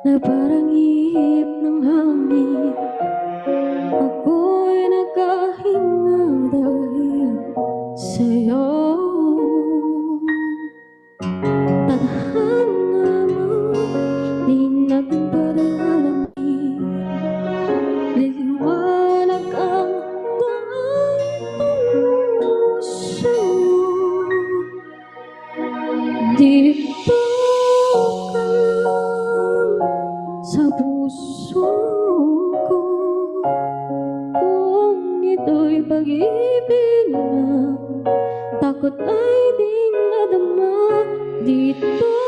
na parang ihip ng hangin. Ako'y nagkahinga dahil sa'yo. Tadhana mo, di natin pwedeng alamin. Liliwanag ang pagtulong sa'yo. Di ba alam sa puso ko kung ito'y pag-ibig na takot ay di nadama dito?